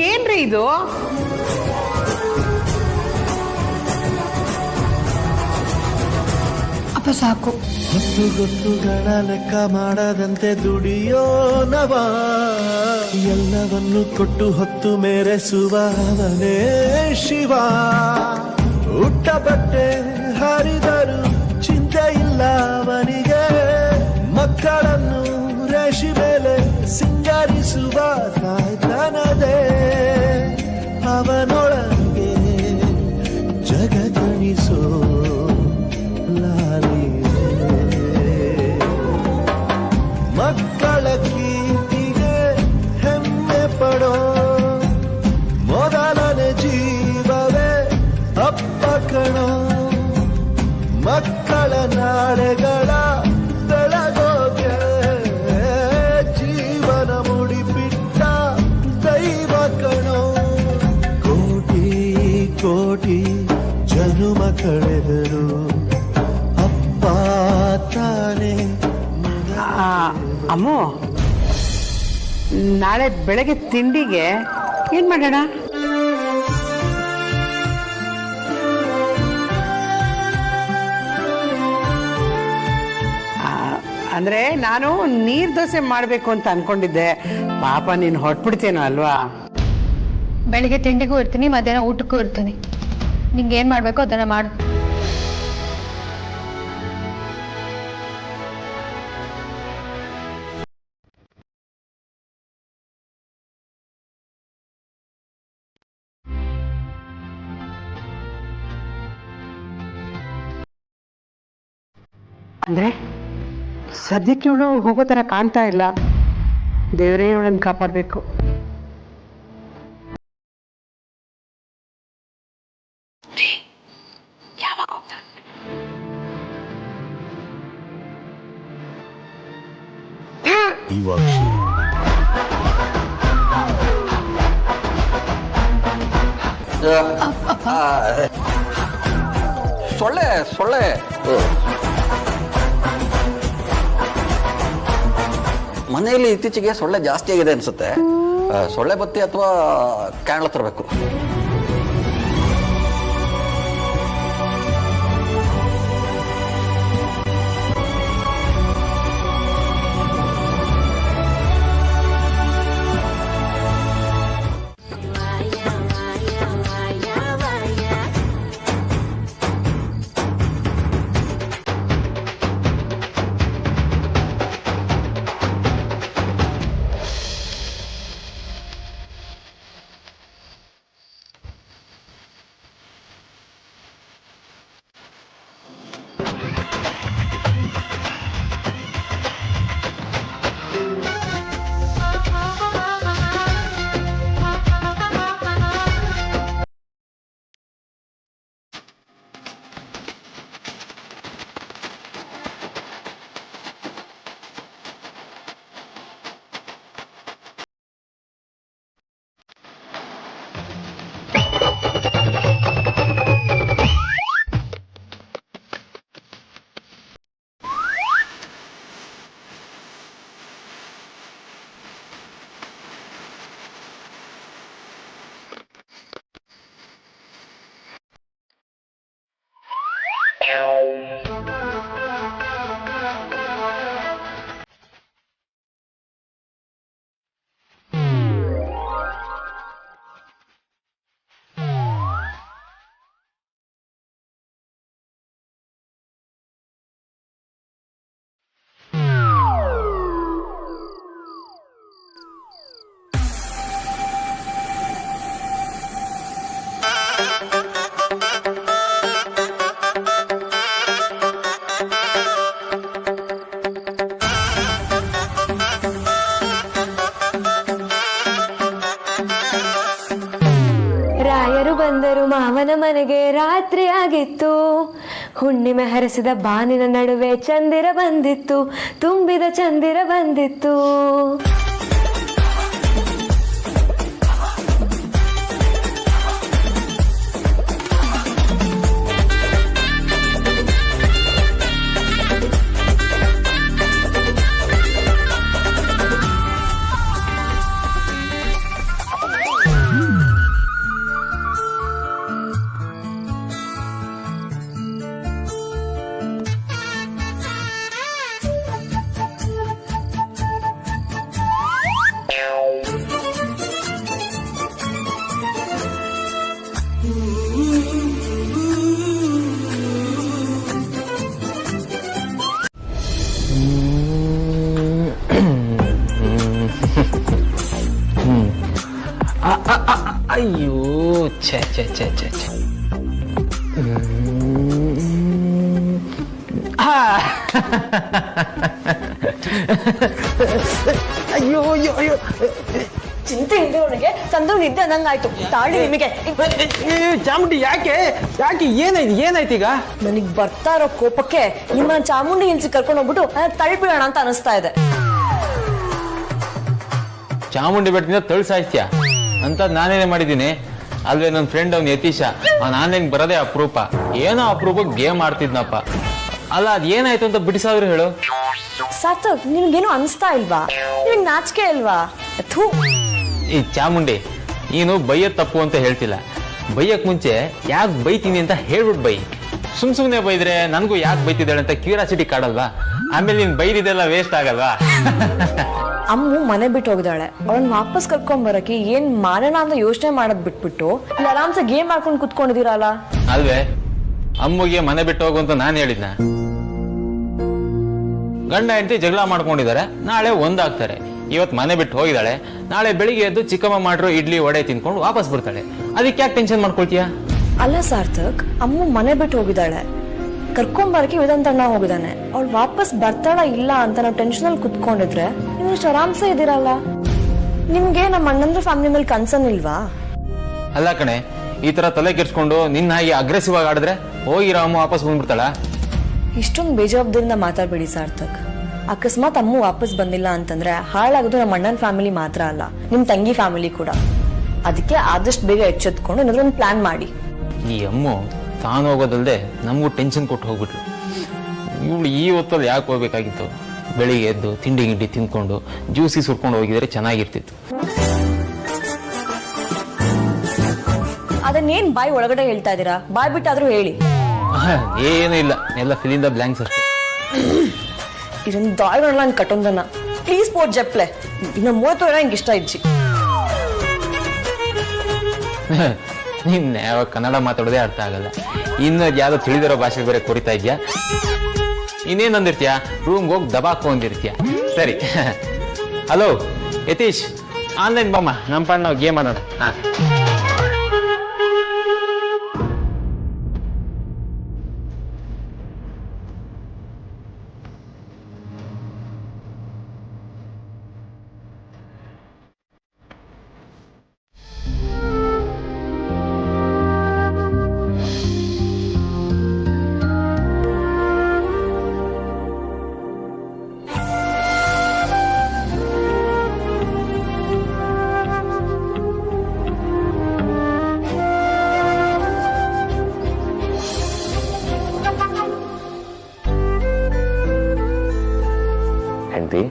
ಏನ್ರಿ ಇದು? ಅಪ್ಪ ಸಾಕು. ಹೊತ್ತು ಗೊತ್ತುಗಳ ಲೆಕ್ಕ ಮಾಡದಂತೆ ದುಡಿಯೋನವ, ಎಲ್ಲವನ್ನು ಕೊಟ್ಟು ಹೊತ್ತು ಮೇರೆಸುವವನೇ ಶಿವ. ಊಟ ಬಟ್ಟೆ ಹರಿದರು ಚಿಂತೆ ಇಲ್ಲ ಅವನಿಗೆ, ಮಕ್ಕಳನ್ನು ರೇಷಿ ಮೇಲೆ ಸಿಂಗರಿಸುವ ತಾಯ್ತನದೇ ಅವನೊಳಗೆ ಜಗತ್ತಣಿಸೋ ಲಾಲಿ. ಮಕ್ಕಳ ಕೀರ್ತಿಗೆ ಹೆಮ್ಮೆ ಪಡೋ ಮೊದಲನೇ ಜೀವವೇ ಅಪ್ಪ ಕಣೋ. ಮಕ್ಕಳ ನಾಳೆಗಳ ಬೆಳಗೋಗೆ ಜೀವನ ಮುಡಿಪಿಟ್ಟ ದೈವ ಕಣೋ. ಕೋಟಿ ಕೋಟಿ ಜನುಮ ಕಳೆದರು ಅಪ್ಪ ತಾನೇ. ಅಮ್ಮು, ನಾಳೆ ಬೆಳಗ್ಗೆ ತಿಂಡಿಗೆ ಏನ್ ಮಾಡೋಣ? ಅಂದ್ರೆ ನಾನು ನೀರ್ ದೋಸೆ ಮಾಡ್ಬೇಕು ಅಂತ ಅನ್ಕೊಂಡಿದ್ದೆ. ಪಾಪ ನೀನ್ ಹೊಟ್ಬಿಡ್ತೇನೋ ಅಲ್ವಾ? ಬೆಳಿಗ್ಗೆ ತಿಂಡಿಗೂ ಇರ್ತೀನಿ, ಮಧ್ಯಾಹ್ನ ಊಟಕ್ಕೂ ಇರ್ತೀನಿ. ನಿಂಗೆ ಏನ್ ಮಾಡ್ಬೇಕು ಅದನ್ನ ಮಾಡು. ಅಂದ್ರೆ ಸದ್ಯಕ್ಕೆ ಇವಳು ಹೋಗೋ ತರ ಕಾಣ್ತಾ ಇಲ್ಲ. ದೇವರೇ ಇವಳನ್ನು ಕಾಪಾಡಬೇಕು. ಯಾವಾಗ ಹೋಗ್ತಾಳೆ? ಸೊಳ್ಳೆ ಸೊಳ್ಳೆ ಮನೆಯಲ್ಲಿ ಇತ್ತೀಚೆಗೆ ಸೊಳ್ಳೆ ಜಾಸ್ತಿ ಆಗಿದೆ ಅನ್ಸುತ್ತೆ. ಸೊಳ್ಳೆ ಬತ್ತಿ ಅಥವಾ ಕ್ಯಾಂಡ್ಲ ತರಬೇಕು. ರಾಯರು ಬಂದರು ಮಾವನ ಮನೆಗೆ, ರಾತ್ರಿ ಆಗಿತ್ತು. ಹುಣ್ಣಿಮೆ ಹರಿಸಿದ ಬಾನಿನ ನಡುವೆ ಚಂದಿರ ಬಂದಿತ್ತು, ತುಂಬಿದ ಚಂದಿರ ಬಂದಿತ್ತು. ಅಯ್ಯೋ ಛೆ ಛೆ ಛೆ ಛೆ ಛೆ ಅಯ್ಯೋ ಅಯ್ಯೋ ಅಯ್ಯೋ ಚಿಂತೆ ಇಲ್ಲದೆ ಅವನಿಗೆ ಸಂದು ನಿದ್ದೆ ಅಂದಂಗಾಯ್ತು. ತಾಳಿ ನಿಮಗೆ ಚಾಮುಂಡಿ ಯಾಕೆ ಯಾಕೆ ಏನಾಯ್ತು ಈಗ? ನನಗ್ ಬರ್ತಾ ಇರೋ ಕೋಪಕ್ಕೆ ನಿಮ್ಮ ಚಾಮುಂಡಿ ಹಿಲ್ಸಿ ಕರ್ಕೊಂಡು ಹೋಗ್ಬಿಟ್ಟು ತಳ್ಬಿಡೋಣ ಅಂತ ಅನಿಸ್ತಾ ಇದೆ. ಚಾಮುಂಡಿ ಬೆಟ್ಟದಿಂದ ತಳ್ಳಿ ಸಾಯ್ತೀಯ ಅಂತ ನಾನೇನೇ ಮಾಡಿದ್ದೀನಿ ಅಲ್ವೇ. ನನ್ನ ಫ್ರೆಂಡ್ ಅವ್ನು ಯತೀಶ, ಅವ್ನು ಆನ್ಲೈನ್ ಬರೋದೇ ಅಪರೂಪ. ಏನೋ ಅಪರೂಪ ಗೇಮ್ ಆಡ್ತಿದ್ನಪ್ಪ. ಅಲ್ಲ ಅದ್ ಏನಾಯ್ತು ಅಂತ ಬಿಡಿಸಾದ್ರು ಹೇಳು. ಸಾರ್ಥಕ್, ನಿನ್ಗೇನು ಅನಿಸ್ತಾ ಇಲ್ವಾ? ನಿನಗ್ ನಾಚಿಕೆ ಇಲ್ವಾ? ಥೂ. ಈ ಚಾಮುಂಡಿ, ನೀನು ಬೈಯದ್ ತಪ್ಪು ಅಂತ ಹೇಳ್ತಿಲ್ಲ. ಬೈಯಕ್ ಮುಂಚೆ ಯಾಕೆ ಬೈತೀನಿ ಅಂತ ಹೇಳ್ಬಿಟ್ಟು ಬೈ. ಸುಮ್ನೆ ಬೈದ್ರೆ ನನಗೂ ಯಾಕೆ ಬೈತಿದ್ದಾಳೆ ಅಂತ ಕ್ಯೂರಿಯಾಸಿಟಿ ಕಾಡಲ್ವಾ? ಆಮೇಲೆ ನೀನ್ ಬೈದಿದ್ದೆಲ್ಲ ವೇಸ್ಟ್ ಆಗಲ್ವಾ? ಅಮ್ಮು ಮನೆ ಬಿಟ್ಟು ಹೋಗಿದ್ದಾಳೆ. ಅವಳನ್ನ ವಾಪಸ್ ಕರ್ಕೊಂಡ್ ಬರಕ್ಕೆ ಏನ್ ಮಾಡೋಣ ಅಂತ ಯೋಚನೆ ಮಾಡೋದ್ ಬಿಟ್ಬಿಟ್ಟು ಇಲ್ಲಿ ಆರಾಮ್ಸೆ ಗೇಮ್ ಮಾಡ್ಕೊಂಡು ಕುತ್ಕೊಂಡಿದ್ದೀರಲ್ಲ. ಅಲ್ವೇ, ಅಮ್ಮಗೆ ಮನೆ ಬಿಟ್ಟು ಹೋಗು ಅಂತ ನಾನು ಹೇಳಿದ್ನ? ಗಂಡ ಹೆಂಡತಿ ಜಗಳ ಮಾಡ್ಕೊಂಡಿದ್ದಾರೆ, ನಾಳೆ ಒಂದಾಗ್ತಾರೆ. ಇವತ್ ಮನೆ ಬಿಟ್ಟು ಹೋಗಿದ್ದಾಳೆ, ನಾಳೆ ಬೆಳಿಗ್ಗೆ ಎದ್ದು ಚಿಕ್ಕಮ್ಮ ಮಾಡಿರೋ ಇಡ್ಲಿ ವಡೆ ತಿನ್ಕೊಂಡು ವಾಪಸ್ ಬರ್ತಾಳೆ. ಅದಕ್ಕೆ ಯಾಕೆ ಟೆನ್ಷನ್ ಮಾಡ್ಕೊಳ್ತೀಯ? ಅಲ್ಲ ಸಾರ್ಥಕ್, ಅಮ್ಮು ಮನೆ ಬಿಟ್ಟು ಹೋಗಿದ್ದಾಳೆ, ಕರ್ಕೊಂಡ್ ಬರಕ್ಕೆ ವಿಧಾಂತಣ್ಣ ಹೋಗಿದ್ದಾನೆ. ಅವಳು ವಾಪಸ್ ಬರ್ತಾಳ ಇಲ್ಲ ಅಂತ ನಾವು ಟೆನ್ಷನ್ ಅಲ್ಲಿ ಕುತ್ಕೊಂಡಿದ್ರೆ ನೀವು ಆರಾಮ್ಸೆ ಇದ್ದೀರಲ್ಲ. ನಿಮ್ಗೆ ನಮ್ಮ ಅಣ್ಣಂದ್ರ ಫ್ಯಾಮಿಲಿ ಮೇಲೆ ಕನ್ಸರ್ನ್ ಇಲ್ವಾ? ಅಲ್ಲ ಕಣೆ, ಈ ತರ ತಲೆ ಕೆರ್ಸ್ಕೊಂಡು ನಿನ್ನ ಹಾಗೆ ಅಗ್ರೆಸಿವ್ ಆಗಿ ಆಡಿದ್ರೆ ಹೋಗಿರೋ ಅಮ್ಮ ವಾಪಸ್ ಬಂದ್ಬಿಡ್ತಾಳ. ಇಷ್ಟೊಂದು ಬೇಜವಾಬ್ದಾರಿಯಿಂದ ಮಾತಾಡ್ಬೇಡಿ ಸಾರ್ಥಕ್. ಅಕಸ್ಮಾತ್ ಅಮ್ಮು ವಾಪಸ್ ಬಂದಿಲ್ಲ ಅಂತಂದ್ರೆ ಹಾಳಾಗೋದು ನಮ್ಮ ಅಣ್ಣನ ಫ್ಯಾಮಿಲಿ ಮಾತ್ರ ಅಲ್ಲ, ನಿಮ್ ತಂಗಿ ಫ್ಯಾಮಿಲಿ ಕೂಡ. ಅದಕ್ಕೆ ಆದಷ್ಟು ಬೇಗ ಎಚ್ಚೆತ್ಕೊಂಡು ಏನಾದ್ರು ಒಂದು ಪ್ಲಾನ್ ಮಾಡಿ. ಈ ಅಮ್ಮು ತಾನು ಹೋಗೋದಲ್ದೆ ನಮಗೂ ಟೆನ್ಷನ್ ಕೊಟ್ಟು ಹೋಗ್ಬಿಟ್ಲು. ಇವಳು ಈ ಹೊತ್ತಲ್ಲಿ ಯಾಕೆ ಹೋಗ್ಬೇಕಾಗಿತ್ತು? ಬೆಳಿಗ್ಗೆ ಎದ್ದು ತಿಂಡಿ ಗಿಂಡಿ ತಿನ್ಕೊಂಡು ಜ್ಯೂಸಿ ಸುರ್ಕೊಂಡು ಹೋಗಿದ್ರೆ ಚೆನ್ನಾಗಿರ್ತಿತ್ತು. ಅದನ್ನೇನ್ ಬಾಯಿ ಒಳಗಡೆ ಹೇಳ್ತಾ ಇದೀರಾ? ಬಾಯ್ ಬಿಟ್ಟಾದ್ರೂ ಹೇಳಿ. ಏನೂ ಇಲ್ಲ, ಎಲ್ಲ ಫಿಲಿಂದ ಬ್ಲಾಂಕ್ಸ್ ಅಷ್ಟೇ. ಇದನ್ನ ದಾಳ್ಗಳನ್ನ ನಾನು ಕಟ್ಟೊಂದನ್ನ ಪ್ಲೀಸ್ ಪೋಟ್ ಜಪ್ಲೆ. ಇನ್ನು 30 ವರ್ಷ ಹಿಂಗೆ ಇಷ್ಟ ಇಜ್ಜಿ. ನೀನ್ ಯಾವಾಗ ಕನ್ನಡ ಮಾತಾಡೋದೇ ಅರ್ಥ ಆಗಲ್ಲ, ಇನ್ನು ಯಾವ್ದೋ ತಿಳಿದಿರೋ ಭಾಷೆ ಬೇರೆ ಕೊರಿತಾ ಇದ್ಯಾ? ಇನ್ನೇನ್ ಅಂದಿರ್ತೀಯ? ರೂಮ್ಗೆ ಹೋಗಿ ದಬಾಕು ಅಂದಿರ್ತೀಯ. ಸರಿ, ಹಲೋ ಯತೀಶ್, ಆನ್ಲೈನ್ ಬಮ್ಮ, ನಮ್ಮ ಪಾಡ್ ನಾವು ಗೇಮ್ ಆಡೋಣ. ಹಾ, ಹೆಂಡತಿ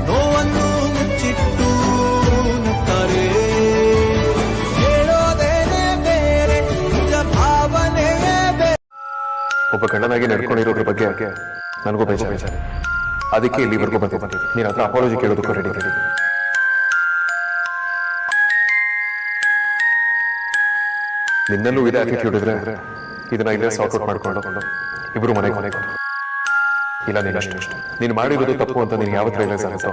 ನೋವನ್ನು ಮುಚ್ಚಿಟ್ಟು ಗಂಡನಾಗಿ ನಡ್ಕೊಂಡಿರೋದ್ರ ಬಗ್ಗೆ ನನಗೂ ಬೇಜಾರು. ಅದಕ್ಕೆ ಇಲ್ಲಿವರೆಗೂ ಬಂದಿದ್ದೀನಿ. ನೀನು ಹತ್ರ ಅಪಾಲಜಿ ಕೇಳೋದಕ್ಕೂ ರೆಡಿ ಇದ್ದೀನಿ. ನಿನ್ನಲ್ಲೂ ಇದೇ ಆಟಿಟ್ಯೂಡ್ ಇದ್ರೆ ಇದನ್ನ ಇಲ್ಲೇ ಸಾರ್ಟ್ ಔಟ್ ಮಾಡ್ಕೊಂಡು ಇಬ್ರು ಮನೆಗೆ ಇಲ್ಲ ನೀನಷ್ಟು ನೀನು ಮಾಡಿರೋದು ತಪ್ಪು ಅಂತ ನೀನು ಯಾವತ್ತು ರಿಯಲೈಸ್ ಆಗುತ್ತೋ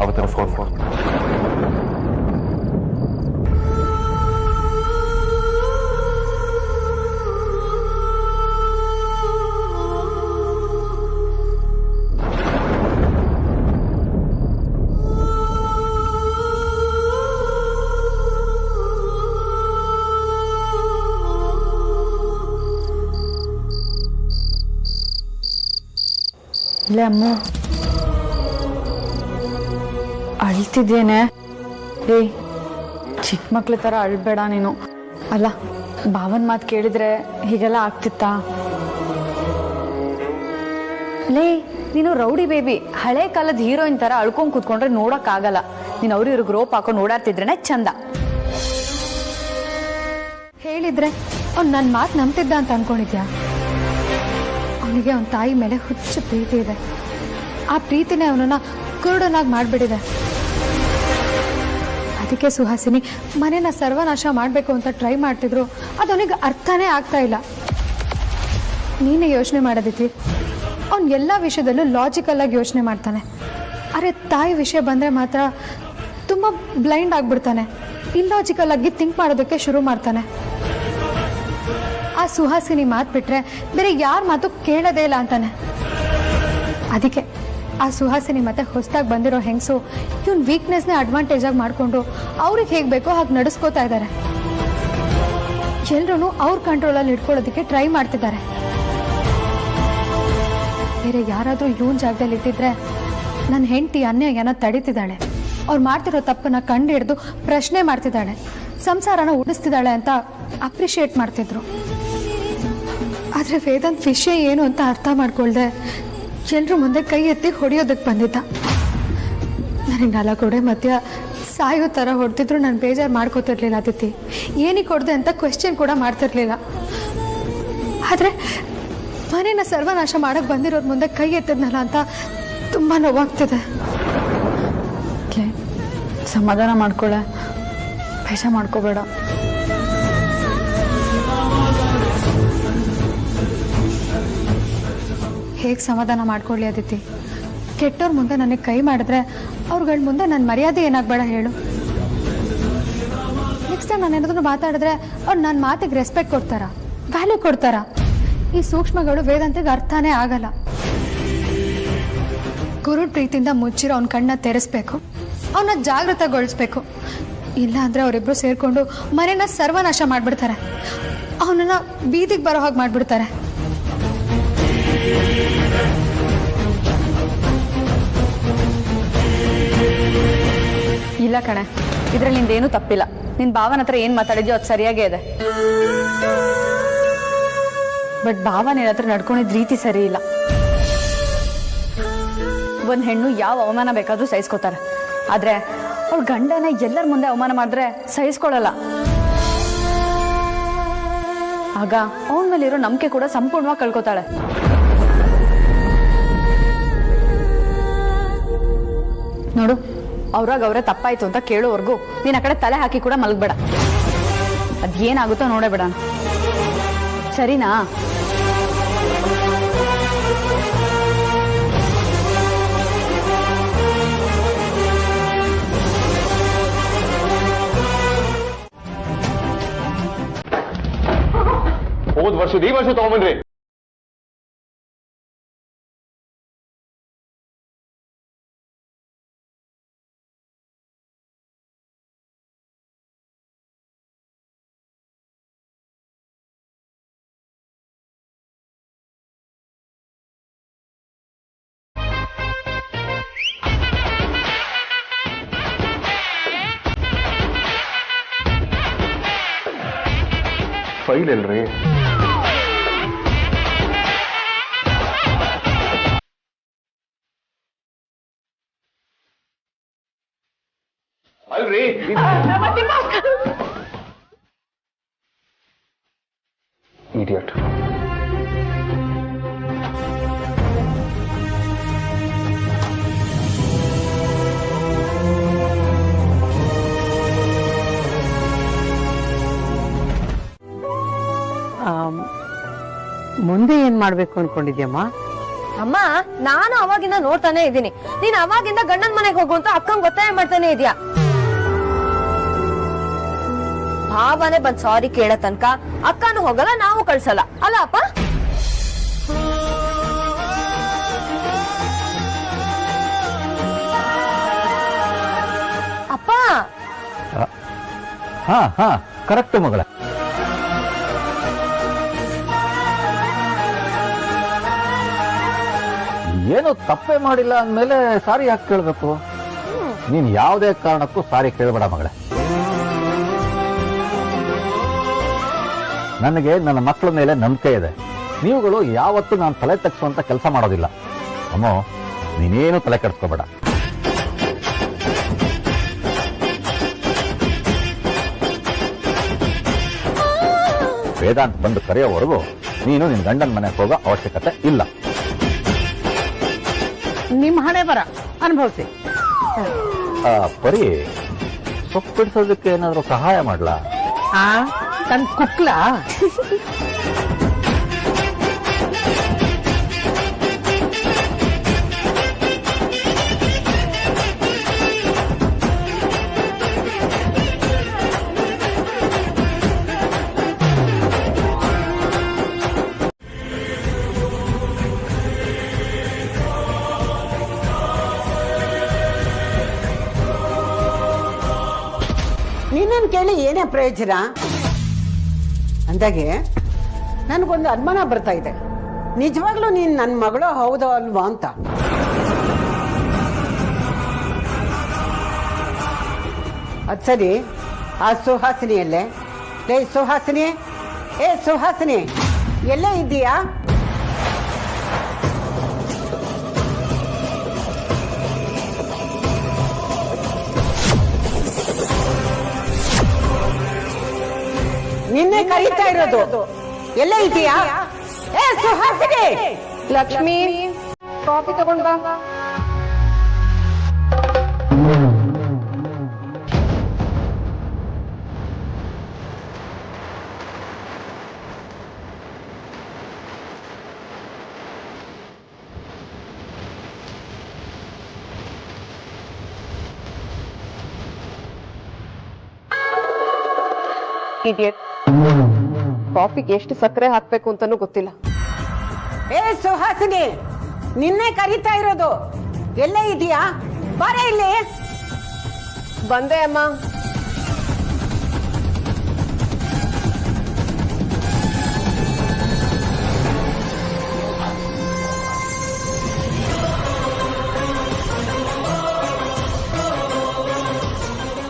ಅವತ್ತನ ಫೋನ್ ಇಲ್ಲ ಅಮ್ಮ ಅಳ್ತಿದ್ದೇನೆ ಏ ಚಿಕ್ಕ ಮಕ್ಳ ಥರ ಅಳ್ಬೇಡ ನೀನು. ಅಲ್ಲ ಭಾವನ್ ಮಾತು ಕೇಳಿದ್ರೆ ಹೀಗೆಲ್ಲ ಆಗ್ತಿತ್ತಾ? ಲೇ ನೀನು ರೌಡಿ ಬೇಬಿ, ಹಳೆ ಕಾಲದ ಹೀರೋಯಿನ್ ಥರ ಅಳ್ಕೊಂಡ್ ಕೂತ್ಕೊಂಡ್ರೆ ನೋಡೋಕ್ಕಾಗಲ್ಲ. ನೀನು ಅವ್ರು ಗ್ರೋಪ್ ಹಾಕೊಂಡು ಓಡಾಡ್ತಿದ್ರೇನೆ ಚಂದ. ಹೇಳಿದ್ರೆ ಅವ್ನು ನನ್ನ ಮಾತು ನಂಬ್ತಿದ್ದ ಅಂತ ಅನ್ಕೊಂಡಿದ್ಯಾ? ಅವನಿಗೆ ಅವನ ತಾಯಿ ಮೇಲೆ ಹುಚ್ಚು ಪ್ರೀತಿ ಇದೆ. ಆ ಪ್ರೀತಿನೇ ಅವನನ್ನ ಕುರುಡನಾಗಿ ಮಾಡಿಬಿಟ್ಟಿದೆ. ಅದಕ್ಕೆ ಸುಹಾಸಿನಿ ಮನೇನ ಸರ್ವನಾಶ ಮಾಡಬೇಕು ಅಂತ ಟ್ರೈ ಮಾಡ್ತಿದ್ರು. ಅದವನಿಗೆ ಅರ್ಥನೇ ಆಗ್ತಾ ಇಲ್ಲ. ನೀನೇ ಯೋಚನೆ ಮಾಡೋದಿತಿ, ಅವನು ಎಲ್ಲ ವಿಷಯದಲ್ಲೂ ಲಾಜಿಕಲ್ ಆಗಿ ಯೋಚನೆ ಮಾಡ್ತಾನೆ. ಅರೆ ತಾಯಿ ವಿಷಯ ಬಂದರೆ ಮಾತ್ರ ತುಂಬ ಬ್ಲೈಂಡ್ ಆಗಿಬಿಡ್ತಾನೆ. ಇಲ್ಲಾಜಿಕಲ್ ಆಗಿ ಥಿಂಕ್ ಮಾಡೋದಕ್ಕೆ ಶುರು ಮಾಡ್ತಾನೆ. ಆ ಸುಹಾಸಿನಿ ಮಾತು ಬಿಟ್ರೆ ಬೇರೆ ಯಾರ ಮಾತು ಕೇಳೋದೇ ಇಲ್ಲ ಅಂತಾನೆ. ಅದಕ್ಕೆ ಆ ಸುಹಾಸಿನಿ ಮತ್ತೆ ಹೊಸದಾಗಿ ಬಂದಿರೋ ಹೆಂಗಸು ಇವನ್ ವೀಕ್ನೆಸ್ನೇ ಅಡ್ವಾಂಟೇಜ್ ಆಗಿ ಮಾಡಿಕೊಂಡು ಅವ್ರಿಗೆ ಹೇಗೆ ಬೇಕೋ ಹಾಗೆ ನಡೆಸ್ಕೋತಾ ಇದ್ದಾರೆ. ಎಲ್ರೂ ಅವ್ರ ಕಂಟ್ರೋಲಲ್ಲಿ ಇಟ್ಕೊಳ್ಳೋದಕ್ಕೆ ಟ್ರೈ ಮಾಡ್ತಿದ್ದಾರೆ. ಬೇರೆ ಯಾರಾದರೂ ಇವನ್ ಜಾಗದಲ್ಲಿ ಇದ್ದಿದ್ರೆ ನನ್ನ ಹೆಂಡತಿ ಅನ್ಯಾಯನ ತಡೀತಿದ್ದಾಳೆ, ಅವ್ರು ಮಾಡ್ತಿರೋ ತಪ್ಪನ್ನ ಕಂಡು ಹಿಡಿದು ಪ್ರಶ್ನೆ ಮಾಡ್ತಿದ್ದಾಳೆ, ಸಂಸಾರನ ಉಳಿಸ್ತಿದ್ದಾಳೆ ಅಂತ ಅಪ್ರಿಷಿಯೇಟ್ ಮಾಡ್ತಿದ್ರು. ಆದರೆ ವೇದಾಂತ್ ವಿಷಯ ಏನು ಅಂತ ಅರ್ಥ ಮಾಡ್ಕೊಳ್ದೆ ಎಲ್ಲರೂ ಮುಂದೆ ಕೈ ಎತ್ತಿ ಹೊಡೆಯೋದಕ್ಕೆ ಬಂದಿದ್ದ. ನನಗೆ 4 ಗೋಡೆ ಮಧ್ಯ ಸಾಯೋ ಥರ ಹೊಡೆದಿದ್ರು ನಾನು ಬೇಜಾರು ಮಾಡ್ಕೋತಿರ್ಲಿಲ್ಲ. ಅದಿತಿ ಏನಕ್ಕೆ ಹೊಡೆದೆ ಅಂತ ಕ್ವೆಶ್ಚನ್ ಕೂಡ ಮಾಡ್ತಿರ್ಲಿಲ್ಲ. ಆದರೆ ಮನೇನ ಸರ್ವನಾಶ ಮಾಡಕ್ಕೆ ಬಂದಿರೋರ ಮುಂದೆ ಕೈ ಎತ್ತಿದ್ನಲ್ಲ ಅಂತ ತುಂಬ ನೋವಾಗ್ತಿದೆ. ಸಮಾಧಾನ ಮಾಡ್ಕೊಳ್ಳೆ, ಬೇಜಾರು ಮಾಡ್ಕೋಬೇಡ. ಹೇಗೆ ಸಮಾಧಾನ ಮಾಡ್ಕೊಳ್ಳಿ ಅದಿತಿ? ಕೆಟ್ಟವ್ರ ಮುಂದೆ ನನಗೆ ಕೈ ಮಾಡಿದ್ರೆ ಅವ್ರಗಳ ಮುಂದೆ ನನ್ನ ಮರ್ಯಾದೆ ಏನಾಗಬೇಡ ಹೇಳು. ನೆಕ್ಸ್ಟ್ ಟೈಮ್ ನಾನು ಏನಾದರೂ ಮಾತಾಡಿದ್ರೆ ಅವ್ರು ನನ್ನ ಮಾತಿಗೆ ರೆಸ್ಪೆಕ್ಟ್ ಕೊಡ್ತಾರಾ, ವ್ಯಾಲ್ಯೂ ಕೊಡ್ತಾರಾ? ಈ ಸೂಕ್ಷ್ಮಗಳು ವೇದಾಂತಿಗೆ ಅರ್ಥನೇ ಆಗಲ್ಲ. ಗುರು ಪ್ರೀತಿಯಿಂದ ಮುಚ್ಚಿರೋ ಅವ್ನ ಕಣ್ಣ ತೆರೆಸ್ಬೇಕು, ಅವನ್ನ ಜಾಗೃತಗೊಳಿಸ್ಬೇಕು. ಇಲ್ಲ ಅಂದರೆ ಅವರಿಬ್ಬರು ಸೇರಿಕೊಂಡು ಮನೇನ ಸರ್ವನಾಶ ಮಾಡಿಬಿಡ್ತಾರೆ, ಅವನನ್ನ ಬೀದಿಗೆ ಬರೋ ಹಾಗೆ ಮಾಡಿಬಿಡ್ತಾರೆ. ಇಲ್ಲ ಕಣೆ, ಇದ್ರಲ್ಲಿ ನಿಂದೇನು ತಪ್ಪಿಲ್ಲ. ನಿನ್ ಭಾವನ ಹತ್ರ ಏನ್ ಮಾತಾಡಿದ್ಯೋ ಅದು ಸರಿಯಾಗೇ ಇದೆ. ಬಟ್ ಭಾವನ ಹತ್ರ ನಡ್ಕೊಂಡಿದ್ ರೀತಿ ಸರಿ ಇಲ್ಲ. ಒಂದ್ ಹೆಣ್ಣು ಯಾವ ಅವಮಾನ ಬೇಕಾದ್ರೂ ಸಹಿಸ್ಕೋತಾರೆ, ಆದ್ರೆ ಅವ್ಳ ಗಂಡನ ಎಲ್ಲರ ಮುಂದೆ ಅವಮಾನ ಮಾಡಿದ್ರೆ ಸಹಿಸ್ಕೊಳ್ಳಲ್ಲ. ಆಗ ಅವನ ಮೇಲಿರೋ ನಂಬಿಕೆ ಕೂಡ ಸಂಪೂರ್ಣವಾಗಿ ಕಳ್ಕೊತಾಳೆ. ನೋಡು, ಅವ್ರಾಗ ಅವರೇ ತಪ್ಪಾಯ್ತು ಅಂತ ಕೇಳೋವರೆಗೂ ನೀನ್ ಆ ಕಡೆ ತಲೆ ಹಾಕಿ ಕೂಡ ಮಲಗಬೇಡ. ಅದೇನಾಗುತ್ತೋ ನೋಡೇ ಬಿಡ, ಸರಿನಾ? ಹೋದ್ ವರ್ಷದ ಈ ವರ್ಷ ತಗೊಂಬನ್ರಿ. ಫೈಲ್ ಎಲ್ರಿ? ಅಲ್ರಿ ಇಡಿಯಟ್. ಮುಂದೆ ಏನ್ ಮಾಡ್ಬೇಕು ಅನ್ಕೊಂಡಿದ್ಯಮ್ಮ? ಅಮ್ಮ ನಾನು ಅವಾಗಿಂದ ನೋಡ್ತಾನೆ ಇದ್ದೀನಿ, ನೀನ್ ಅವಾಗಿಂದ ಗಂಡನ್ ಮನೆಗೆ ಹೋಗು ಅಂತ ಅಕ್ಕಂಗ್ ಒತ್ತಾಯ ಮಾಡ್ತಾನೆ ಇದೆಯಾ. ಭಾವನೆ ಬಂದ್ ಸಾರಿ ಕೇಳೋ ತನಕ ಅಕ್ಕನೂ ಹೋಗಲ್ಲ, ನಾವು ಕಳ್ಸಲ್ಲ ಅಲ್ಲ ಅಪ್ಪ? ಅಪ್ಪ ಹಾ ಕರೆಕ್ಟ್ ಮಗಳ. ಏನು ತಪ್ಪೇ ಮಾಡಿಲ್ಲ ಅಂದ್ಮೇಲೆ ಸಾರಿ ಯಾಕೆ ಕೇಳ್ಬೇಕು? ನೀನ್ ಯಾವುದೇ ಕಾರಣಕ್ಕೂ ಸಾರಿ ಕೇಳಬೇಡ ಮಗಳೇ. ನನಗೆ ನನ್ನ ಮಕ್ಕಳ ಮೇಲೆ ನಂಬಿಕೆ ಇದೆ. ನೀವುಗಳು ಯಾವತ್ತೂ ನಾನು ತಲೆ ತಗ್ಸುವಂತ ಕೆಲಸ ಮಾಡೋದಿಲ್ಲ. ಅಮ್ಮೋ, ನೀನೇನು ತಲೆ ಕೆಡಿಸ್ಕೋಬೇಡ. ವೇದಾಂತ್ ಬಂದು ಕರೆಯೋವರೆಗೂ ನೀನು ನಿನ್ ಗಂಡನ ಮನೆಗೆ ಹೋಗೋ ಅವಶ್ಯಕತೆ ಇಲ್ಲ. ನಿಮ್ ಹಣೆ ಬರ ಅನುಭವಿಸಿ. ಪರಿ ಸೊಪ್ಪು ಬಿಡಿಸೋದಕ್ಕೆ ಏನಾದ್ರು ಸಹಾಯ ಮಾಡ್ಲಾ? ತನ್ ಕುಕ್ಲ ನೀನನ್ ಕೇಳಿ ಏನೇ ಪ್ರಯೋಜನ? ಅಂದಾಗೆ ನನಗೊಂದು ಅನುಮಾನ ಬರ್ತಾ ಇದೆ. ನಿಜವಾಗ್ಲೂ ನೀನ್ ನನ್ನ ಮಗಳು ಹೌದೋ ಅಲ್ವಾ ಅಂತ. ಅದ್ ಸರಿ, ಆ ಸುಹಾಸಿನಿ ಎಲ್ಲೇ? ಲೇ ಸುಹಾಸಿನಿ, ಏ ಸುಹಾಸಿನಿ, ಎಲ್ಲೇ ಇದ್ದೀಯಾ? ನಿನ್ನೆ ಕರೀತಾ ಇರೋದು, ಎಲ್ಲೇ ಇದೆಯಾ? ಏ ಸುಹಾಸಿನಿ! ಲಕ್ಷ್ಮಿ ಕಾಫಿ ತಗೊಂಡ್ ಬಾ. ಕಾಫಿಗೆ ಎಷ್ಟು ಸಕ್ಕರೆ ಹಾಕ್ಬೇಕು ಅಂತಾನೂ ಗೊತ್ತಿಲ್ಲ. ಏ ಸುಹಾಸಿನಿ, ನಿನ್ನೆ ಕರೀತಾ ಇರೋದು, ಎಲ್ಲೇ ಇದೆಯಾ? ಬಾರೆ ಇಲ್ಲಿ. ಬಂದೆ ಅಮ್ಮ.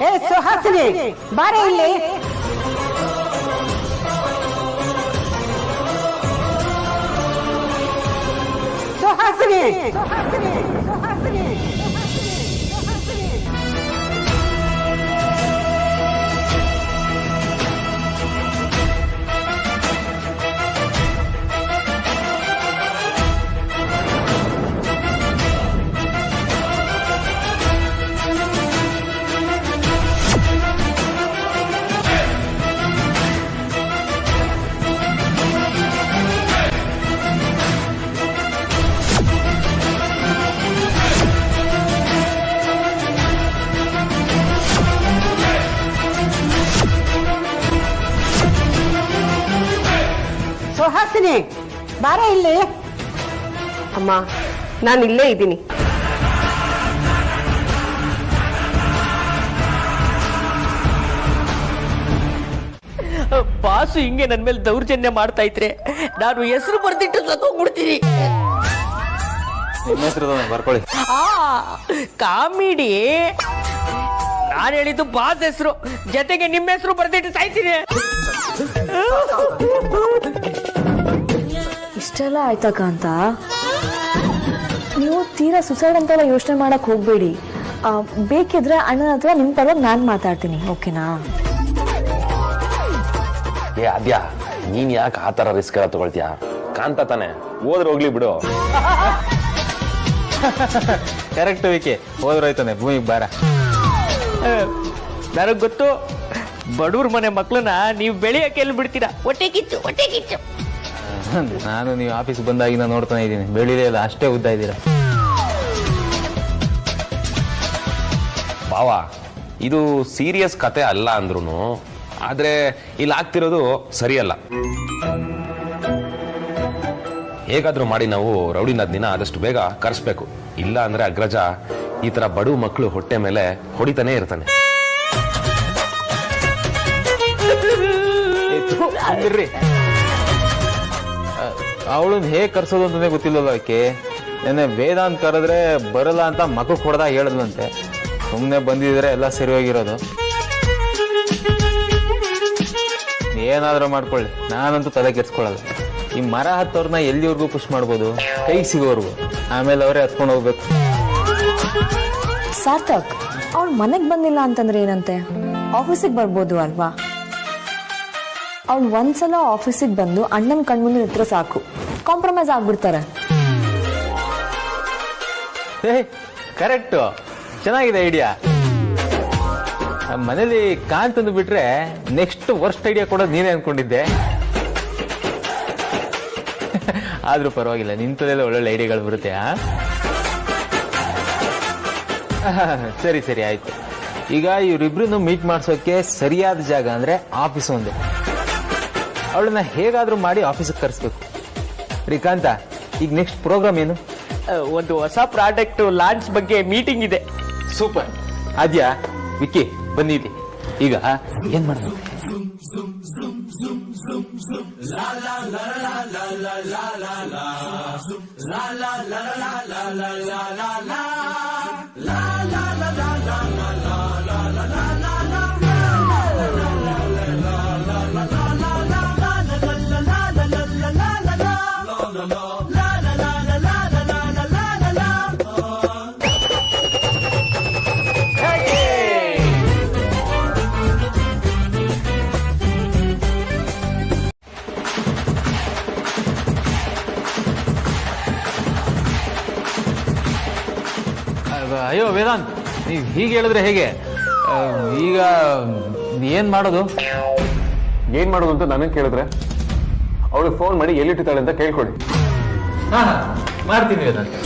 ಏ ಸುಹಾಸಿನಿ, ಬಾರೆ ಇಲ್ಲಿ. ಸುಹಾಸಿನಿ, ಸುಹಾಸಿನಿ, ಸುಹಾಸಿನಿ, ಸುಹಾಸಿನಿ. ಸುಹಾಸಿನಿ, ಬಾರೆ ಇಲ್ಲಿ. ಅಮ್ಮ, ನಾನು ಇಲ್ಲೇ ಇದ್ದೀನಿ. ಬಾಸು ಹಿಂಗೆ ನನ್ ಮೇಲೆ ದೌರ್ಜನ್ಯ ಮಾಡ್ತಾ ಇದ್ರೆ ನಾನು ಹೆಸರು ಬರ್ದಿಟ್ಟು ಸತ್ತೋಗ್ಬಿಡ್ತೀನಿ. ಬರ್ಕೊಳ್ಳಿ. ಕಾಮಿಡಿ. ನಾನು ಹೇಳಿದ್ದು ಬಾಸ್ ಹೆಸರು, ಜೊತೆಗೆ ನಿಮ್ಮ ಹೆಸರು ಬರ್ದಿಟ್ಟು ಸಾಯ್ತೀನಿ. ಇಷ್ಟೆಲ್ಲ ಆಯ್ತಕ್ಕ ಅಂತ ನೀವು ತೀರಾ ಸುಸೈಡ್ ಅಂತೆಲ್ಲ ಯೋಚನೆ ಮಾಡಕ್ ಹೋಗ್ಬೇಡಿ. ಬೇಕಿದ್ರೆ ಅಣ್ಣನ ಹತ್ರ ನಿಮ್ ಪರವಾಗಿ ನಾನ್ ಮಾತಾಡ್ತೀನಿ, ಓಕೆನಾ? ಏ ಅದ್ಯಾ, ನೀನ್ ಯಾಕೆ ಆ ತರ ರಿಸ್ಕ್ ಎಲ್ಲ ತಗೊಳ್ತೀಯ? ಕಾಂತ ತಾನೆ, ಹೋದ್ರೆ ಹೋಗ್ಲಿ ಬಿಡು. ಕರೆಕ್ಟ್ ವಿಕೆ, ಹೋದ್ರೋಯ್ತಾನೆ ಭೂಮಿಗೆ ಬಾರ. ನನಗ್ ಗೊತ್ತು, ಬಡವ್ರ ಮನೆ ಮಕ್ಳನ್ನ ನೀವು ಬೆಳೆಯಕ್ಕೆ ಎಲ್ಲಿ ಬಿಡ್ತೀರಾ? ಹೊಟ್ಟೆ ಕಿಚ್ಚು, ಹೊಟ್ಟೆ ಕಿಚ್ಚು. ನಾನು ನೀವು ಆಫೀಸ್ ಬಂದಾಗಿನ ನೋಡ್ತಾನೆ ಇದ್ದೀನಿ, ಬೆಳಿಲೇ ಇಲ್ಲ, ಅಷ್ಟೇ ಉದ್ದ ಇದ್ದೀರಾ. ಬಾವ, ಇದು ಸೀರಿಯಸ್ ಕತೆ ಅಲ್ಲ ಅಂದ್ರೂ ಆದ್ರೆ ಇಲ್ಲಿ ಆಗ್ತಿರೋದು ಸರಿಯಲ್ಲ. ಹೇಗಾದ್ರೂ ಮಾಡಿ ನಾವು ರೌಡಿನ ದಿನ ಆದಷ್ಟು ಬೇಗ ಕರೆಸ್ಬೇಕು. ಇಲ್ಲ ಅಂದ್ರೆ ಅಗ್ರಜ ಈ ತರ ಬಡವ ಮಕ್ಕಳು ಹೊಟ್ಟೆ ಮೇಲೆ ಹೊಡಿತಾನೆ ಇರ್ತಾನೆ. ಅವಳನ್ನ ಹೇಗೆ ಕರ್ಸೋದು ಅಂತಾನೆ ಗೊತ್ತಿಲ್ಲಲ್ಲ ಆಕೆ. ನೆನ್ನೆ ವೇದಾಂತ್ ಕರೆದ್ರೆ ಬರಲ್ಲ ಅಂತ ಮಗಕ್ಕೆ ಹೊಡೆದ ಹೇಳಿದ್ಲಂತೆ. ಸುಮ್ಮನೆ ಬಂದಿದ್ರೆ ಎಲ್ಲ ಸರಿ ಹೋಗಿರೋದು. ಏನಾದ್ರೂ ಮಾಡ್ಕೊಳ್ಳಿ, ನಾನಂತೂ ತಲೆ ಕೆಡ್ಸ್ಕೊಳ್ಳಲ್ಲ. ಈ ಮರ ಹತ್ತವ್ರನ್ನ ಎಲ್ಲಿವರೆಗೂ ಪುಷ್ ಮಾಡ್ಬೋದು, ಕೈಗೆ ಸಿಗೋವರೆಗೂ. ಆಮೇಲೆ ಅವರೇ ಹತ್ಕೊಂಡು ಹೋಗ್ಬೇಕು. ಸಾರ್ಥಕ್, ಅವ್ಳು ಮನೆಗೆ ಬಂದಿಲ್ಲ ಅಂತಂದ್ರೆ ಏನಂತೆ, ಆಫೀಸಿಗೆ ಬರ್ಬೋದು ಅಲ್ವಾ? ಅವ್ಳು ಒಂದ್ಸಲ ಆಫೀಸಿಗೆ ಬಂದು ಅಣ್ಣನ ಕಣ್ಮುಂದೆ ನಿಂತ್ರೆ ಸಾಕು, ಕಾಂಪ್ರಮೈಸ್ ಆಗ್ಬಿಡ್ತಾರೆ. ಕರೆಕ್ಟು, ಚೆನ್ನಾಗಿದೆ ಐಡಿಯಾ. ಮನೇಲಿ ಕಾನ್ ತಂದು ಬಿಟ್ರೆ ನೆಕ್ಸ್ಟ್ ವರ್ಸ್ಟ್ ಐಡಿಯಾ ಕೊಡೋದು ನೀನೇ ಅನ್ಕೊಂಡಿದ್ದೆ. ಆದ್ರೂ ಪರವಾಗಿಲ್ಲ, ನಿಂತದೆಲ್ಲ ಒಳ್ಳೊಳ್ಳೆ ಐಡಿಯಾಗಳು ಬರುತ್ತೆ. ಸರಿ ಸರಿ ಆಯ್ತು. ಈಗ ಇವರಿಬ್ರು ಮೀಟ್ ಮಾಡ್ಸೋಕೆ ಸರಿಯಾದ ಜಾಗ ಅಂದ್ರೆ ಆಫೀಸ್ ಒಂದೇ. ಅವಳನ್ನ ಹೇಗಾದ್ರೂ ಮಾಡಿ ಆಫೀಸಿಗೆ ಕರೆಸ್ಬೇಕು. ಶ್ರೀಕಾಂತ, ಈಗ ನೆಕ್ಸ್ಟ್ ಪ್ರೋಗ್ರಾಮ್ ಏನು? ಒಂದು ಹೊಸ ಪ್ರಾಡಕ್ಟ್ ಲಾಂಚ್ ಬಗ್ಗೆ ಮೀಟಿಂಗ್ ಇದೆ. ಸೂಪರ್. ಆದ್ಯಾ, ವಿಕ್ಕಿ ಬಂದಿದ್ದಿ. ಈಗ ಏನ್ ಮಾಡೋದು? ಅಯ್ಯೋ ವೇದಾಂತ್, ನೀವು ಹೀಗೆ ಹೇಳಿದ್ರೆ ಹೇಗೆ? ಈಗ ಏನ್ ಮಾಡೋದು? ಏನ್ ಮಾಡೋದು ಅಂತ ನನಗೆ ಕೇಳಿದ್ರೆ ಅವಳಿಗೆ ಫೋನ್ ಮಾಡಿ ಎಲ್ಲಿಟ್ಟಿದ್ದಾಳೆ ಅಂತ ಕೇಳ್ಕೊಡಿ. ಮಾಡ್ತೀನಿ ವೇದಾಂತ್.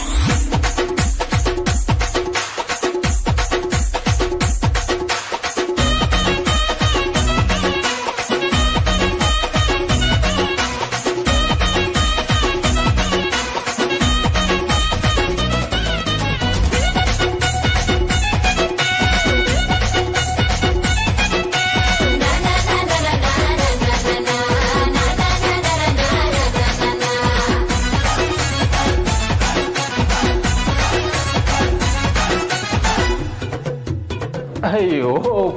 ಅಯ್ಯೋ,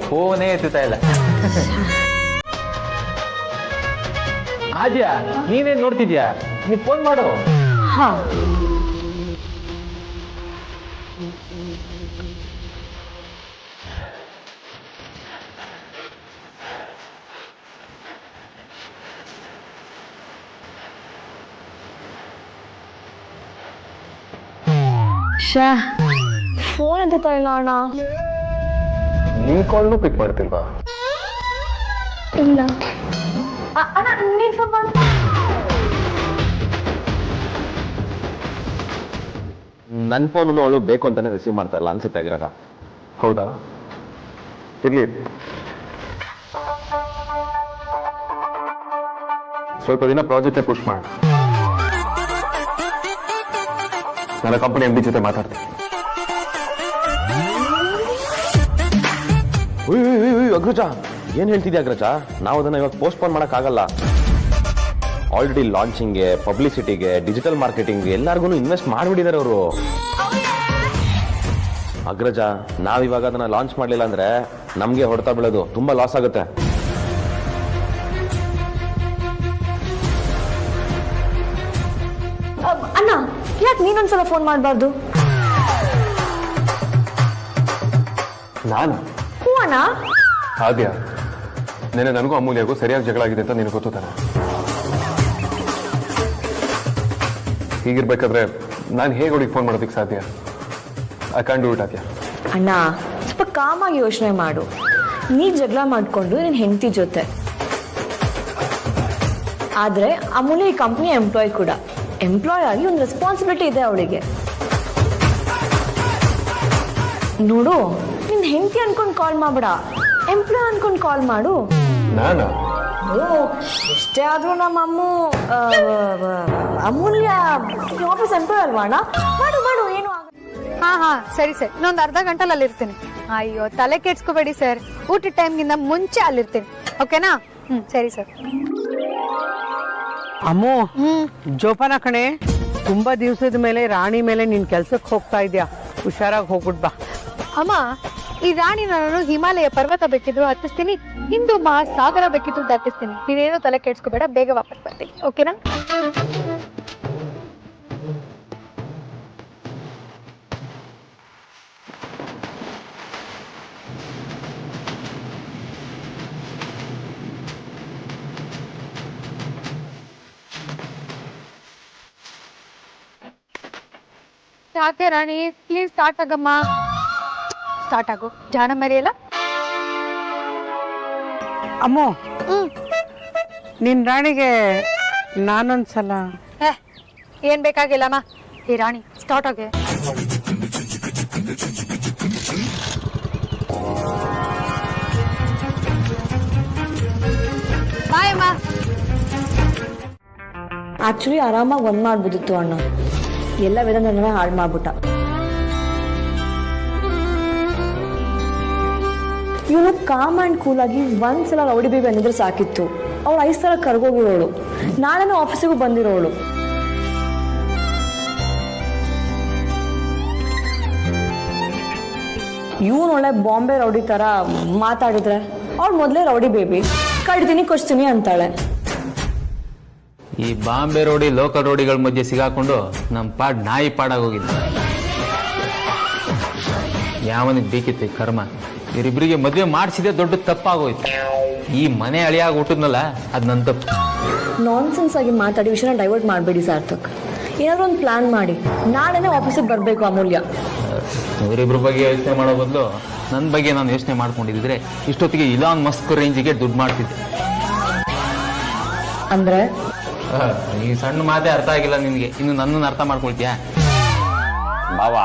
ಫೋನೇ ಎತ್ತುತ್ತಾ ಇಲ್ಲ. ಆದ್ಯಾ, ನೀನೇನ್ ನೋಡ್ತಿದ್ಯಾ? ನೀ ಫೋನ್ ಮಾಡು. ಫೋನ್ ಅಂತ ಇಲ್ಲ ಅಣ್ಣ. ನಿನ್ ಕಾಲ್ನು ಪಿಕ್ ಮಾಡ್ತಿಲ್ವಾ? ಇಲ್ಲ ಅಣ್ಣ, ನೀನ್ ಫೋನ್ ಮಾಡು. ನನ್ನ ಫೋನ್ ಅವಳು ಬೇಕು ಅಂತಾನೆ ರಿಸೀವ್ ಮಾಡ್ತಾ ಇಲ್ಲ ಅನ್ಸುತ್ತೆ ಇವಾಗ. ಹೌದಾ? ಇರ್ಲಿ, ಸ್ವಲ್ಪ ದಿನ ಪ್ರಾಜೆಕ್ಟ್ ಪುಷ್ ಮಾಡ. ನನ್ನ ಕಂಪನಿ MD ಜೊತೆ ಮಾತಾಡ್ತೀನಿ. ಅಗ್ರಜ, ಏನ್ ಹೇಳ್ತಿದ್ಯಾ ಅಗ್ರಜ? ನಾವು ಅದನ್ನ ಇವಾಗ ಪೋಸ್ಟ್ಪೋನ್ ಮಾಡಕ್ ಆಗಲ್ಲ. ಆಲ್ರೆಡಿ ಲಾಂಚಿಂಗ್ಗೆ, ಪಬ್ಲಿಸಿಟಿಗೆ, ಡಿಜಿಟಲ್ ಮಾರ್ಕೆಟಿಂಗ್ಗೆ ಎಲ್ಲಾರ್ಗು ಇನ್ವೆಸ್ಟ್ ಮಾಡ್ಬಿಟ್ಟಿದ್ದಾರೆ ಅವರು. ಅಗ್ರಜ, ನಾವಿವಾಗ ಅದನ್ನ ಲಾಂಚ್ ಮಾಡ್ಲಿಲ್ಲ ಅಂದ್ರೆ ನಮ್ಗೆ ಹೊಡೆತ ಬೀಳೋದು, ತುಂಬಾ ಲಾಸ್ ಆಗುತ್ತೆ. ಅಣ್ಣ, ಯಾಕೆ ನೀನೊಂದ್ಸಲ ಫೋನ್ ಮಾಡಬಾರ್ದು? ನಾನು? ಹ್ಞೂ ಅಣ್ಣ. ಆದ್ಯ, ನೆನೆ ನನಗೂ ಅಮೂಲ್ಯಗೂ ಸರಿಯಾಗಿ ಜಗಳ ಆಗಿದೆ ಅಂತ ನಿನಗೆ ಗೊತ್ತು ತಾನೆ? ಹೀಗಿರ್ಬೇಕಾದ್ರೆ ನಾನು ಹೇಗೆ ಅವಳಿಗೆ ಫೋನ್ ಮಾಡೋದಕ್ಕೆ ಸಾಧ್ಯ? I can do it. ಆದ್ಯ ಅಣ್ಣ, ಸ್ವಲ್ಪ ಕಾಮಾಗಿ ಯೋಚನೆ ಮಾಡು. ನೀ ಜಗಳ ಮಾಡ್ಕೊಂಡು ನಿನ್ ಹೆಂಡತಿ ಜೊತೆ ಆದ್ರೆ ಅಮೂಲ್ಯ ಈ ಕಂಪ್ನಿ ಎಂಪ್ಲಾಯ್ ಕೂಡ. ಎಂಪ್ಲಾಯ್ ಆಗಿ ಒಂದು ರೆಸ್ಪಾನ್ಸಿಬಿಲಿಟಿ ಇದೆ ಅವಳಿಗೆ. ನೋಡು, ನಿನ್ ಹೆಂಡತಿ ಅನ್ಕೊಂಡ್ ಕಾಲ್ ಮಾಡ್ಬೇಡ, ಎಂಪ್ಲಾಯ್ ಅನ್ಕೊಂಡ್ ಕಾಲ್ ಮಾಡು. ನಾನಾ? ಎಷ್ಟೇ ಆದ್ರೂ ನಮ್ಮ ಅಮೂಲ್ಯ ಆಫೀಸ್ ಎಂಪ್ಲಾಯ್ ಅಲ್ವಾ ಅಣ್ಣ? ಮಾಡು ಮಾಡು, ಏನು ಆಗಲ್ಲ. ಹಾ ಸರಿ ಸರ್, ಇನ್ನೊಂದು ಅರ್ಧ ಗಂಟೆಲಿ ಅಲ್ಲಿರ್ತೀನಿ. ಅಯ್ಯೋ ತಲೆ ಕೆಡ್ಸ್ಕೋಬೇಡಿ ಸರ್, ಊಟದ ಟೈಮ್ಗಿಂತ ಮುಂಚೆ ಅಲ್ಲಿರ್ತೀನಿ. ಓಕೆನಾ? ಸರಿ ಸರ್. ಅಮ್ಮು, ಜೋಪಾನ ಕಣೆ. ತುಂಬಾ ದಿವಸದ ಮೇಲೆ ರಾಣಿ ಮೇಲೆ ನಿನ್ ಕೆಲ್ಸಕ್ಕೆ ಹೋಗ್ತಾ ಇದ್ಯಾ, ಹುಷಾರಾಗಿ ಹೋಗ್ಬಿಟ್ ಬಾ. ಅಮ್ಮ, ಈ ರಾಣಿ ನಾನು ಹಿಮಾಲಯ ಪರ್ವತ ಬೇಕಿದ್ರು ಹತ್ತಿಸ್ತೀನಿ, ಹಿಂದೂ ಮಹಾಸಾಗರ ಬೇಕಿದ್ರು ದಾಟಿಸ್ತೀನಿ. ನೀನೇನು ತಲೆ ಕೆಡ್ಸ್ಕೋಬೇಡ, ಬೇಗ ವಾಪಸ್ ಬರ್ತೀನಿ. ಓಕೆನಾ? ಯಾಕೆ ರಾಣಿ, ಪ್ಲೀಸ್ ಸ್ಟಾರ್ಟ್ ಆಗಮ್ಮ. ಸ್ಟಾರ್ಟ್ ಆಗು, ಜಾಣ ಮರಿಯಲ್ಲ. ಅಮ್ಮು, ನಿನ್ ರಾಣಿಗೆ ನಾನೊಂದ್ಸಲ ಏನ್ ಬೇಕಾಗಿಲ್ಲಮ್ಮ. ಈ ರಾಣಿ ಸ್ಟಾರ್ಟ್ ಆಗಿ. ಬಾಯ್ ಅಮ್ಮ. ಆಕ್ಚುಲಿ ಆರಾಮಾಗಿ ಒಂದ್ ಮಾಡ್ಬೋದಿತ್ತು ಅಣ್ಣ, ಎಲ್ಲ ವೇದನ ಹಾಳು ಮಾಡ್ಬಿಟ್ಟ. ಇವನು ಕಾಮ್ ಅಂಡ್ ಕೂಲ್ ಆಗಿ ಒಂದ್ಸಲ ರೌಡಿ ಬೇಬಿ ಅನ್ನಿದ್ರೆ ಸಾಕಿತ್ತು. ಅವಳು 5 ಸಲ ಕರ್ಗೋಗಿರೋಳು, ನಾಳೆನೂ ಆಫೀಸಿಗೂ ಬಂದಿರೋಳು. ಇವನು ಒಳ್ಳೆ ಬಾಂಬೆ ರೌಡಿ ತರ ಮಾತಾಡಿದ್ರೆ ಅವಳು ಮೊದಲೇ ರೌಡಿ ಬೇಬಿ, ಕಡ್ತೀನಿ ಕೊಚ್ತೀನಿ ಅಂತಾಳೆ. ಈ ಬಾಂಬೆ ರೋಡಿ ಲೋಕಲ್ ರೋಡಿಗಳ ಮಧ್ಯೆ ಸಿಗಾಕೊಂಡು ನಮ್ಮ ಪಾಡ್ ನಾಯಿ ಪಾಡಾಗೋಗಿದ್ದ. ಯಾವನಿಗೆ ಬೇಕಿತ್ತು ಈ ಕರ್ಮ. ಇವರಿಬ್ಬರಿಗೆ ಮದುವೆ ಮಾಡಿಸಿದೆ ದೊಡ್ಡ ತಪ್ಪಾಗೋಯ್ತು. ಈ ಮನೆ ಅಳಿಯಾಗಿ ಹುಟ್ಟಿದ್ನಲ್ಲ, ಅದು ನನ್ನ ತಪ್ಪು. ನಾನ್ಸೆನ್ಸ್ ಆಗಿ ಮಾತಾಡಿ ವಿಷಯನ ಡೈವರ್ಟ್ ಮಾಡಬೇಡಿ ಸಾರ್ಥಕ್. ಏನಾದ್ರು ಒಂದು ಪ್ಲಾನ್ ಮಾಡಿ, ನಾಳೆನೇ ಆಫೀಸಿಗೆ ಬರಬೇಕು ಅಮೂಲ್ಯ. ಇವರಿಬ್ಬರ ಬಗ್ಗೆ ಯೋಚನೆ ಮಾಡೋ ಬದಲು ನನ್ನ ಬಗ್ಗೆ ನಾನು ಯೋಚನೆ ಮಾಡ್ಕೊಂಡಿದ್ರೆ ಇಷ್ಟೊತ್ತಿಗೆ ಇಲಾನ್ ಮಸ್ಕ್ ರೇಂಜಿಗೆ ದುಡ್ಡು ಮಾಡ್ತಿದ್ದೆ. ಅಂದ್ರೆ ಈ ಸಣ್ಣ ಮಾತೇ ಅರ್ಥ ಆಗಿಲ್ಲ ನಿನ್ಗೆ, ಇನ್ನು ನನ್ನನ್ನು ಅರ್ಥ ಮಾಡ್ಕೊಳ್ತೀಯಾ? ಬಾವಾ,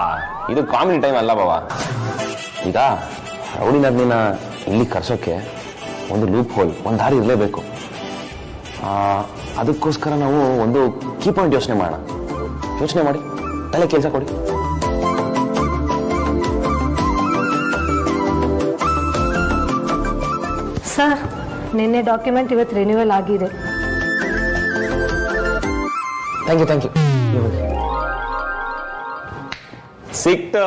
ಇದು ಕಾಮಿಡಿ ಟೈಮ್ ಅಲ್ಲ ಬಾವಾ. ಈಗ ರೌಡಿನಗ್ನಿನ ಇಲ್ಲಿ ಕರ್ಸೋಕೆ ಒಂದು ಲೂಪ್ ಹೋಲ್, ಒಂದು ದಾರಿ ಇರಲೇಬೇಕು. ಅದಕ್ಕೋಸ್ಕರ ನಾವು ಒಂದು ಕೀ ಪಾಯಿಂಟ್ ಯೋಚನೆ ಮಾಡೋಣ. ಯೋಚನೆ ಮಾಡಿ, ತಲೆ ಕೆಲಸ ಕೊಡಿ. ಸರ್, ನಿನ್ನೆ ಡಾಕ್ಯುಮೆಂಟ್ ಇವತ್ತು ರಿನ್ಯೂವಲ್ ಆಗಿದೆ. Thank you. ಸಿಕ್ತು.